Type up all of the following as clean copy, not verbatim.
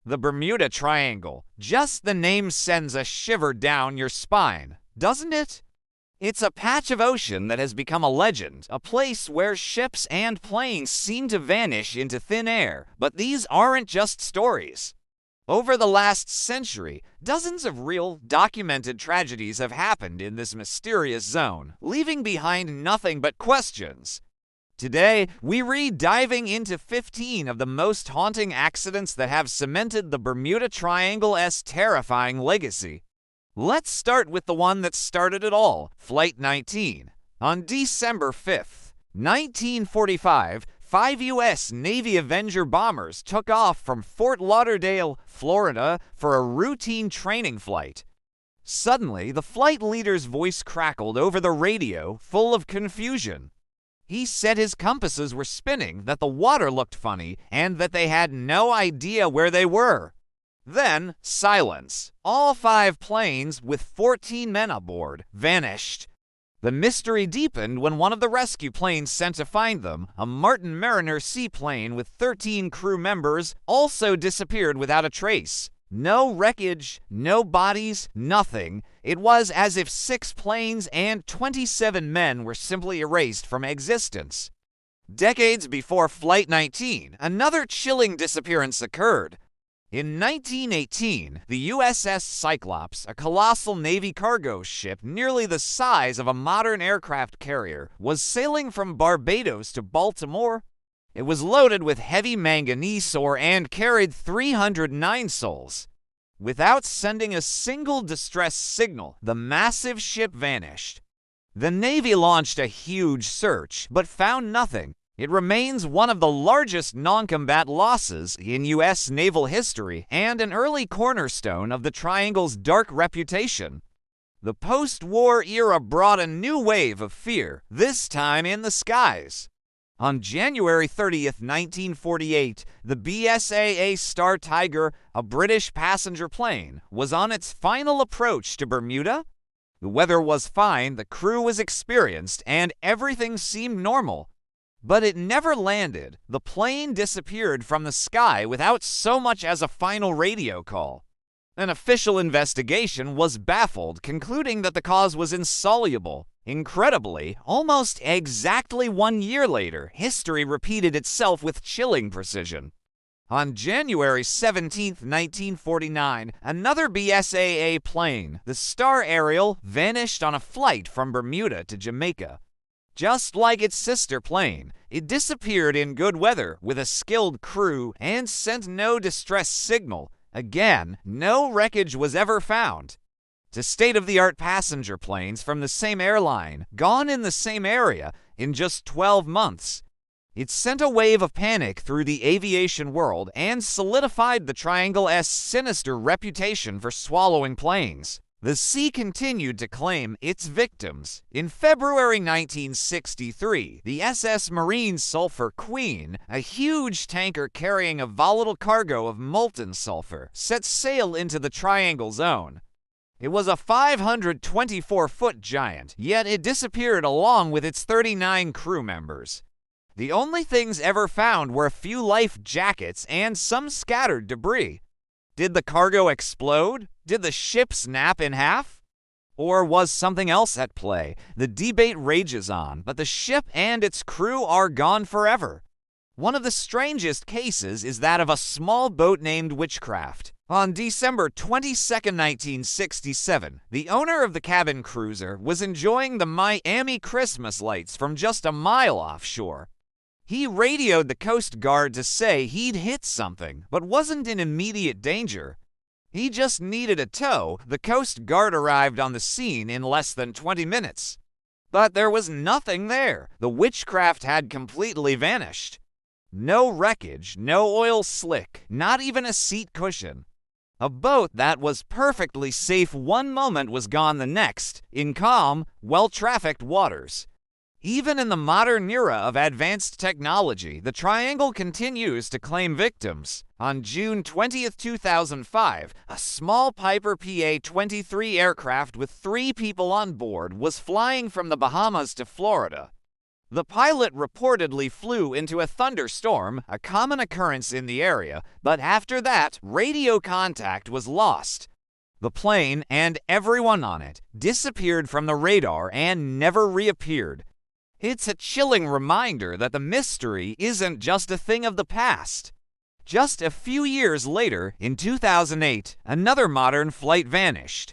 The Bermuda Triangle. Just the name sends a shiver down your spine, doesn't it? It's a patch of ocean that has become a legend, a place where ships and planes seem to vanish into thin air. But these aren't just stories. Over the last century, dozens of real, documented tragedies have happened in this mysterious zone, leaving behind nothing but questions. Today, we read diving into 15 of the most haunting accidents that have cemented the Bermuda Triangle's terrifying legacy. Let's start with the one that started it all, Flight 19. On December 5th, 1945, 5 U.S. Navy Avenger bombers took off from Fort Lauderdale, Florida, for a routine training flight. Suddenly, the flight leader's voice crackled over the radio, full of confusion. He said his compasses were spinning, that the water looked funny, and that they had no idea where they were. Then, silence. All 5 planes, with 14 men aboard, vanished. The mystery deepened when one of the rescue planes sent to find them, a Martin Mariner seaplane with 13 crew members, also disappeared without a trace. No wreckage, no bodies, nothing. It was as if 6 planes and 27 men were simply erased from existence. Decades before Flight 19, another chilling disappearance occurred. In 1918, the USS Cyclops, a colossal Navy cargo ship nearly the size of a modern aircraft carrier, was sailing from Barbados to Baltimore. It was loaded with heavy manganese ore and carried 309 souls. Without sending a single distress signal, the massive ship vanished. The Navy launched a huge search, but found nothing. It remains one of the largest non-combat losses in U.S. naval history and an early cornerstone of the Triangle's dark reputation. The post-war era brought a new wave of fear, this time in the skies. On January 30th, 1948, the BSAA Star Tiger, a British passenger plane, was on its final approach to Bermuda. The weather was fine, the crew was experienced, and everything seemed normal. But it never landed. The plane disappeared from the sky without so much as a final radio call. An official investigation was baffled, concluding that the cause was insoluble. Incredibly, almost exactly 1 year later, history repeated itself with chilling precision. On January 17, 1949, another BSAA plane, the Star Ariel, vanished on a flight from Bermuda to Jamaica. Just like its sister plane, it disappeared in good weather with a skilled crew and sent no distress signal. Again, no wreckage was ever found. To state-of-the-art passenger planes from the same airline, gone in the same area in just 12 months. It sent a wave of panic through the aviation world and solidified the Triangle's sinister reputation for swallowing planes. The sea continued to claim its victims. In February 1963, the SS Marine Sulphur Queen, a huge tanker carrying a volatile cargo of molten sulfur, set sail into the Triangle Zone. It was a 524-foot giant, yet it disappeared along with its 39 crew members. The only things ever found were a few life jackets and some scattered debris. Did the cargo explode? Did the ship snap in half? Or was something else at play? The debate rages on, but the ship and its crew are gone forever. One of the strangest cases is that of a small boat named Witchcraft. On December 22, 1967, the owner of the cabin cruiser was enjoying the Miami Christmas lights from just a mile offshore. He radioed the Coast Guard to say he'd hit something, but wasn't in immediate danger. He just needed a tow. The Coast Guard arrived on the scene in less than 20 minutes. But there was nothing there. The Witchcraft had completely vanished. No wreckage, no oil slick, not even a seat cushion. A boat that was perfectly safe one moment was gone the next, in calm, well-trafficked waters. Even in the modern era of advanced technology, the Triangle continues to claim victims. On June 20, 2005, a small Piper PA-23 aircraft with 3 people on board was flying from the Bahamas to Florida. The pilot reportedly flew into a thunderstorm, a common occurrence in the area, but after that, radio contact was lost. The plane and everyone on it disappeared from the radar and never reappeared. It's a chilling reminder that the mystery isn't just a thing of the past. Just a few years later, in 2008, another modern flight vanished.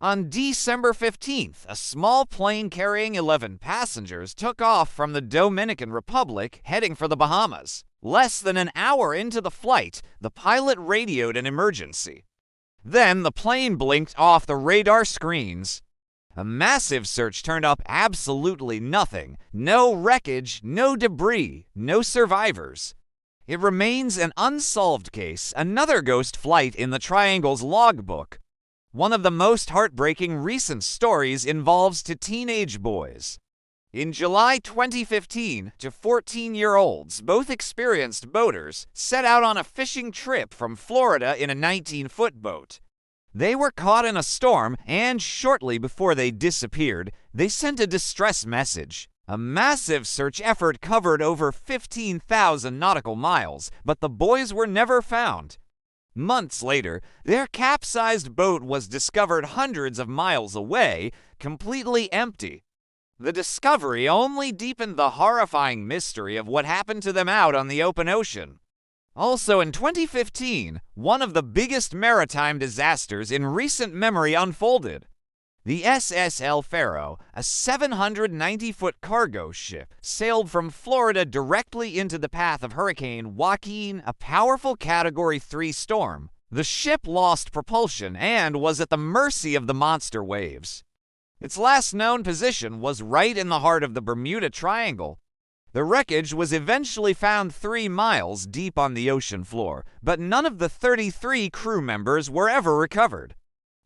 On December 15th, a small plane carrying 11 passengers took off from the Dominican Republic, heading for the Bahamas. Less than an hour into the flight, the pilot radioed an emergency. Then the plane blinked off the radar screens. A massive search turned up absolutely nothing. No wreckage, no debris, no survivors. It remains an unsolved case, another ghost flight in the Triangle's logbook. One of the most heartbreaking recent stories involves two teenage boys. In July 2015, two 14-year-olds, both experienced boaters, set out on a fishing trip from Florida in a 19-foot boat. They were caught in a storm, and shortly before they disappeared, they sent a distress message. A massive search effort covered over 15,000 nautical miles, but the boys were never found. Months later, their capsized boat was discovered hundreds of miles away, completely empty. The discovery only deepened the horrifying mystery of what happened to them out on the open ocean. Also in 2015, one of the biggest maritime disasters in recent memory unfolded. The SS El Faro, a 790-foot cargo ship, sailed from Florida directly into the path of Hurricane Joaquin, a powerful Category 3 storm. The ship lost propulsion and was at the mercy of the monster waves. Its last known position was right in the heart of the Bermuda Triangle. The wreckage was eventually found 3 miles deep on the ocean floor, but none of the 33 crew members were ever recovered.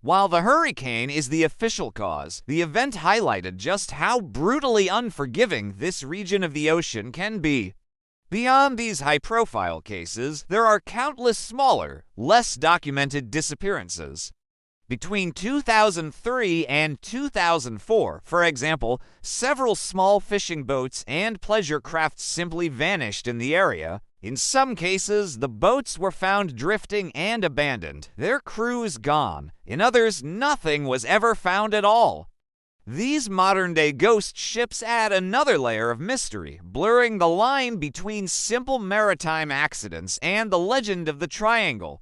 While the hurricane is the official cause, the event highlighted just how brutally unforgiving this region of the ocean can be. Beyond these high-profile cases, there are countless smaller, less documented disappearances. Between 2003 and 2004, for example, several small fishing boats and pleasure crafts simply vanished in the area. In some cases, the boats were found drifting and abandoned, their crews gone. In others, nothing was ever found at all. These modern-day ghost ships add another layer of mystery, blurring the line between simple maritime accidents and the legend of the Triangle.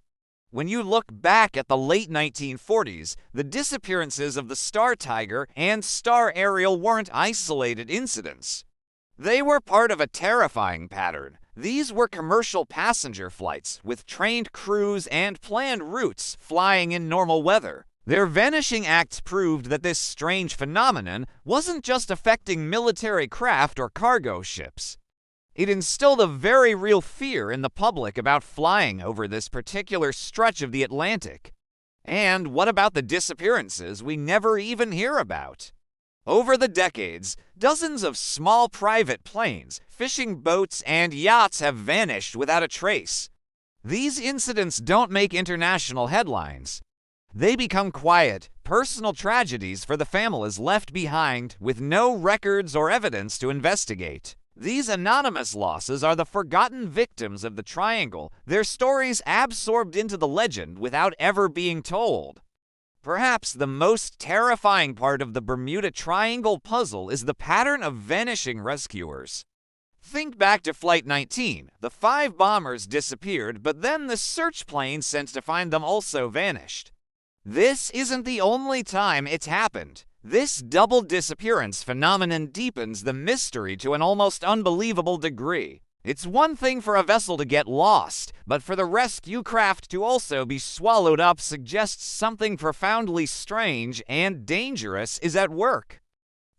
When you look back at the late 1940s, the disappearances of the Star Tiger and Star Ariel weren't isolated incidents. They were part of a terrifying pattern. These were commercial passenger flights, with trained crews and planned routes flying in normal weather. Their vanishing acts proved that this strange phenomenon wasn't just affecting military craft or cargo ships. It instilled a very real fear in the public about flying over this particular stretch of the Atlantic. And what about the disappearances we never even hear about? Over the decades, dozens of small private planes, fishing boats, and yachts have vanished without a trace. These incidents don't make international headlines. They become quiet, personal tragedies for the families left behind with no records or evidence to investigate. These anonymous losses are the forgotten victims of the Triangle, their stories absorbed into the legend without ever being told. Perhaps the most terrifying part of the Bermuda Triangle puzzle is the pattern of vanishing rescuers. Think back to Flight 19. The 5 bombers disappeared, but then the search plane sent to find them also vanished. This isn't the only time it's happened. This double disappearance phenomenon deepens the mystery to an almost unbelievable degree. It's one thing for a vessel to get lost, but for the rescue craft to also be swallowed up suggests something profoundly strange and dangerous is at work.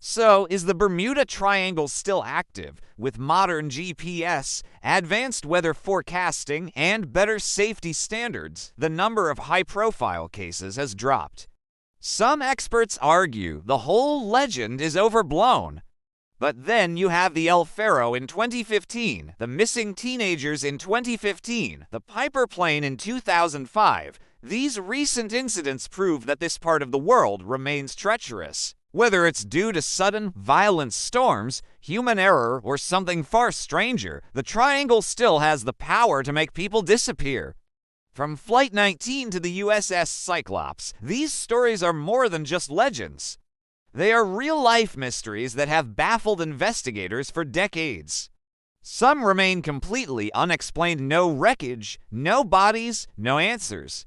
So, is the Bermuda Triangle still active? With modern GPS, advanced weather forecasting, and better safety standards, the number of high-profile cases has dropped. Some experts argue the whole legend is overblown. But then you have the El Faro in 2015, the missing teenagers in 2015, the Piper plane in 2005. These recent incidents prove that this part of the world remains treacherous. Whether it's due to sudden, violent storms, human error, or something far stranger, the triangle still has the power to make people disappear. From Flight 19 to the USS Cyclops, these stories are more than just legends. They are real-life mysteries that have baffled investigators for decades. Some remain completely unexplained: no wreckage, no bodies, no answers.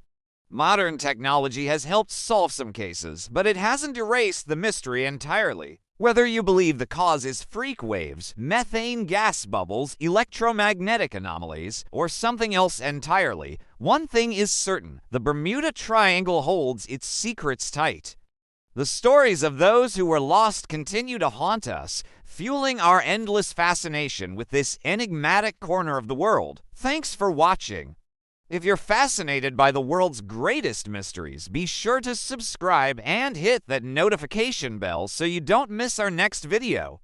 Modern technology has helped solve some cases, but it hasn't erased the mystery entirely. Whether you believe the cause is freak waves, methane gas bubbles, electromagnetic anomalies, or something else entirely, one thing is certain: the Bermuda Triangle holds its secrets tight. The stories of those who were lost continue to haunt us, fueling our endless fascination with this enigmatic corner of the world. Thanks for watching. If you're fascinated by the world's greatest mysteries, be sure to subscribe and hit that notification bell so you don't miss our next video.